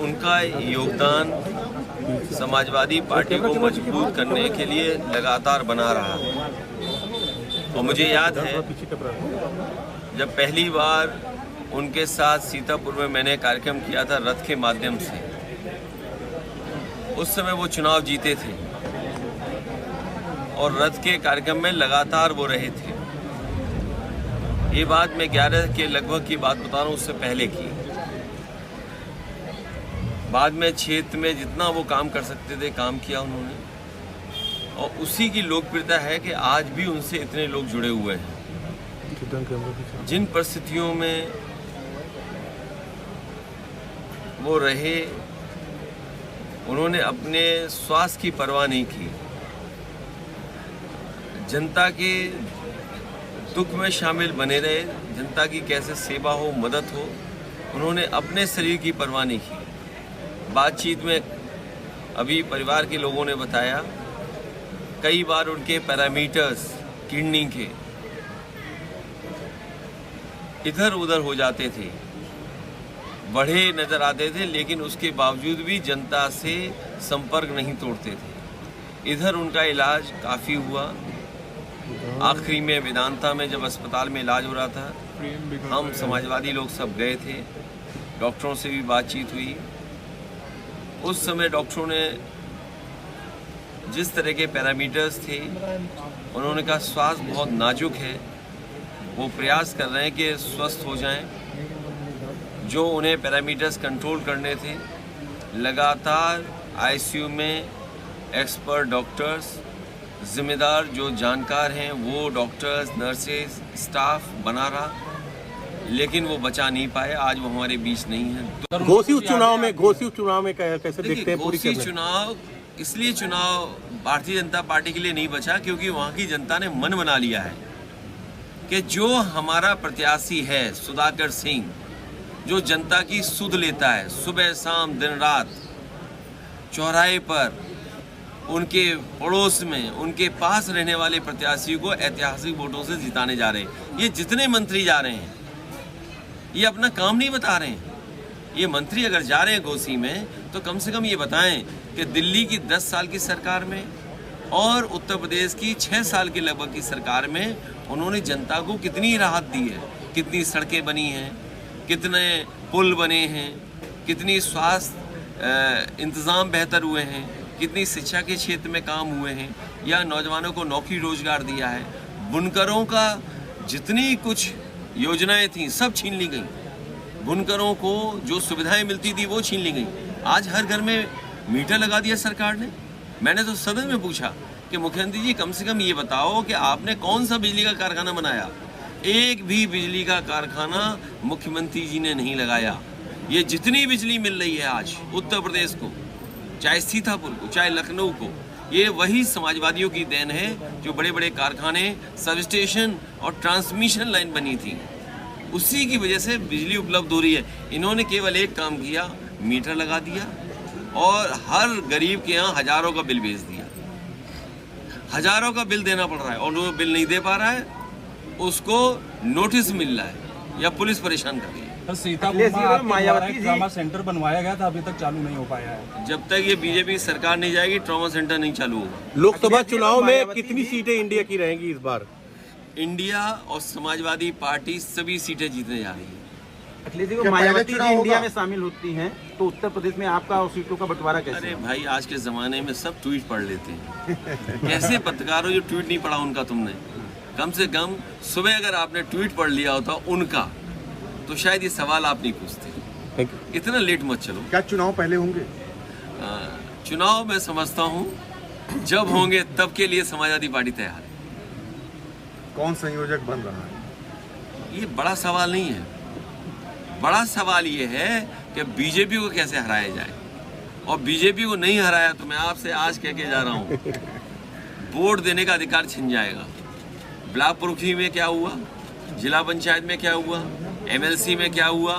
उनका योगदान समाजवादी पार्टी को मजबूत करने के लिए लगातार बना रहा है। और मुझे याद है जब पहली बार उनके साथ सीतापुर में मैंने कार्यक्रम किया था रथ के माध्यम से, उस समय वो चुनाव जीते थे और रथ के कार्यक्रम में लगातार वो रहे थे। ये बात मैं 11 के लगभग की बात बता रहा हूँ, उससे पहले की। बाद में क्षेत्र में जितना वो काम कर सकते थे काम किया उन्होंने, और उसी की लोकप्रियता है कि आज भी उनसे इतने लोग जुड़े हुए हैं। जिन परिस्थितियों में वो रहे, उन्होंने अपने स्वास्थ्य की परवाह नहीं की, जनता के दुख में शामिल बने रहे, जनता की कैसे सेवा हो, मदद हो, उन्होंने अपने शरीर की परवाह नहीं की। बातचीत में अभी परिवार के लोगों ने बताया कई बार उनके पैरामीटर्स किडनी के इधर उधर हो जाते थे, बढ़े नजर आते थे, लेकिन उसके बावजूद भी जनता से संपर्क नहीं तोड़ते थे। इधर उनका इलाज काफ़ी हुआ। आखिरी में वेदांता में जब अस्पताल में इलाज हो रहा था, हम समाजवादी लोग सब गए थे, डॉक्टरों से भी बातचीत हुई। उस समय डॉक्टरों ने जिस तरह के पैरामीटर्स थे, उन्होंने कहा स्वास्थ्य बहुत नाजुक है, वो प्रयास कर रहे हैं कि स्वस्थ हो जाएं। जो उन्हें पैरामीटर्स कंट्रोल करने थे, लगातार आईसीयू में एक्सपर्ट डॉक्टर्स, जिम्मेदार जो जानकार हैं वो डॉक्टर्स, नर्सेज, स्टाफ बना रहा, लेकिन वो बचा नहीं पाए। आज वो हमारे बीच नहीं है। घोसी उपचुनाव में कैसे देखते हैं? घोसी चुनाव इसलिए चुनाव भारतीय जनता पार्टी के लिए नहीं बचा क्योंकि वहाँ की जनता ने मन बना लिया है कि जो हमारा प्रत्याशी है सुधाकर सिंह, जो जनता की सुध लेता है, सुबह शाम दिन रात चौराहे पर उनके पड़ोस में उनके पास रहने वाले प्रत्याशी को ऐतिहासिक वोटों से जिताने जा रहे हैं। ये जितने मंत्री जा रहे हैं ये अपना काम नहीं बता रहे हैं। ये मंत्री अगर जा रहे हैं घोसी में तो कम से कम ये बताएं कि दिल्ली की 10 साल की सरकार में और उत्तर प्रदेश की 6 साल के लगभग की सरकार में उन्होंने जनता को कितनी राहत दी है, कितनी सड़कें बनी हैं, कितने पुल बने हैं, कितनी स्वास्थ्य इंतज़ाम बेहतर हुए हैं, कितनी शिक्षा के क्षेत्र में काम हुए हैं, या नौजवानों को नौकरी रोजगार दिया है। बुनकरों का जितनी कुछ योजनाएं थी सब छीन ली गई। बुनकरों को जो सुविधाएं मिलती थी वो छीन ली गई। आज हर घर में मीटर लगा दिया सरकार ने। मैंने तो सदन में पूछा कि मुख्यमंत्री जी कम से कम ये बताओ कि आपने कौन सा बिजली का कारखाना बनाया? एक भी बिजली का कारखाना मुख्यमंत्री जी ने नहीं लगाया। ये जितनी बिजली मिल रही है आज उत्तर प्रदेश को, चाहे सीतापुर को, चाहे लखनऊ को, ये वही समाजवादियों की देन है जो बड़े बड़े कारखाने, सब स्टेशन और ट्रांसमिशन लाइन बनी थी, उसी की वजह से बिजली उपलब्ध हो रही है। इन्होंने केवल एक काम किया, मीटर लगा दिया और हर गरीब के यहाँ हजारों का बिल भेज दिया। हजारों का बिल देना पड़ रहा है और वो बिल नहीं दे पा रहा है, उसको नोटिस मिल रहा है या पुलिस परेशान कर रही है। सीतापुर में मायावती ट्रॉमा सेंटर बनवाया गया था, अभी तक चालू नहीं हो पाया है। जब तक ये बीजेपी सरकार नहीं जाएगी ट्रॉमा सेंटर नहीं चालू होगा। लोकसभा चुनाव में कितनी सीटें इंडिया की रहेंगी इस बार? इंडिया और समाजवादी पार्टी सभी सीटें जीतने जा रही है। अखिलेश जी, मायावती जी इंडिया में शामिल होती हैं तो उत्तर प्रदेश में आपका और सीटों का बंटवारा कैसे? अरे भाई, आज के ज़माने में सब ट्वीट पढ़ लेते हैं। कैसे पत्रकार हो जो ट्वीट नहीं पढ़ा उनका? तुमने कम से कम सुबह अगर आपने ट्वीट पढ़ लिया होता उनका तो शायद ये सवाल आप नहीं पूछते। इतना लेट मत चलो। क्या चुनाव पहले होंगे? चुनाव मैं समझता हूँ जब होंगे तब के लिए समाजवादी पार्टी तैयार है। कौन संयोजक बन रहा है? ये बड़ा सवाल नहीं है। बड़ा सवाल ये है कि बीजेपी को कैसे हराया जाए, और बीजेपी को नहीं हराया तो मैं आपसे आज कह के जा रहा हूँ वोट देने का अधिकार छिन जाएगा। ब्लॉक प्रमुखी में क्या हुआ, जिला पंचायत में क्या हुआ, एमएलसी में क्या हुआ,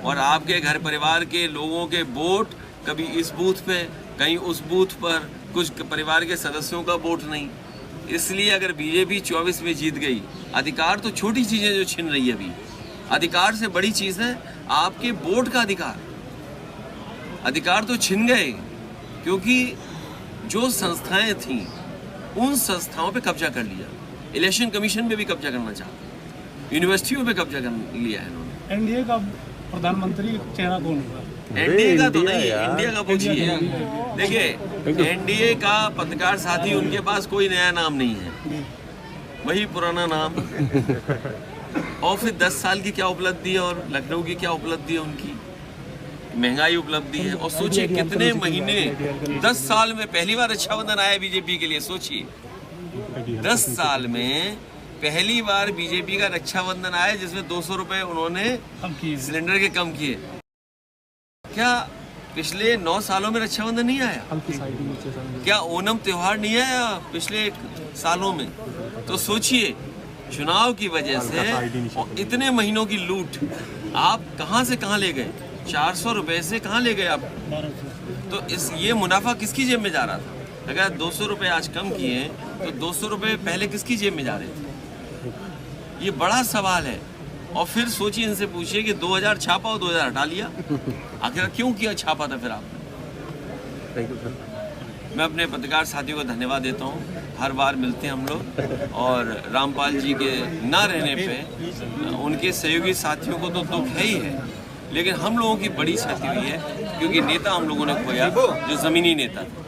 और आपके घर परिवार के लोगों के वोट कभी इस बूथ पे कहीं उस बूथ पर, कुछ परिवार के सदस्यों का वोट नहीं। इसलिए अगर बीजेपी 24 में जीत गई, अधिकार तो छोटी चीज़ें जो छिन रही है अभी, अधिकार से बड़ी चीज़ है आपके वोट का अधिकार। अधिकार तो छिन गए, क्योंकि जो संस्थाएं थीं उन संस्थाओं पे कब्जा कर लिया। इलेक्शन कमीशन पे भी कब्जा करना चाहते, यूनिवर्सिटियों पे कब्जा कर लिया है इन्होंने। एनडीए का प्रधानमंत्री चेहरा कौन होगा? एनडीए का तो नहीं, इंडिया का पूछिए। देखिए, एनडीए का पत्रकार साथी, उनके पास कोई नया नाम नहीं है, वही पुराना नाम। और फिर 10 साल की क्या उपलब्धि है और लखनऊ की क्या उपलब्धि है उनकी? महंगाई उपलब्धि है। और सोचिए कितने महीने, 10 साल में पहली बार रक्षाबंधन आया बीजेपी के लिए। सोचिए 10 साल में पहली बार बीजेपी का रक्षाबंधन आया जिसमें 200 रुपए उन्होंने सिलेंडर के कम किए। क्या पिछले 9 सालों में रक्षाबंधन नहीं आया? क्या ओणम त्योहार नहीं आया पिछले सालों में? तो सोचिए चुनाव की वजह से और इतने महीनों की लूट आप कहां से कहां ले गए? 400 रुपए से कहां ले गए आप? तो ये मुनाफा किसकी जेब में जा रहा था? अगर 200 रुपए आज कम किए तो 200 रुपए पहले किसकी जेब में जा रहे थे? ये बड़ा सवाल है। और फिर सोचिए, इनसे पूछिए कि 2000 छापा और 2000 हटा लिया, आखिर क्यों किया छापा था फिर आपने? Thank you sir. मैं अपने पत्रकार साथियों को धन्यवाद देता हूँ। हर बार मिलते हैं हम लोग, और रामपाल जी के ना रहने पे उनके सहयोगी साथियों को तो दुख है ही है, लेकिन हम लोगों की बड़ी क्षति हुई है, क्योंकि नेता हम लोगों ने खोया जो ज़मीनी नेता था।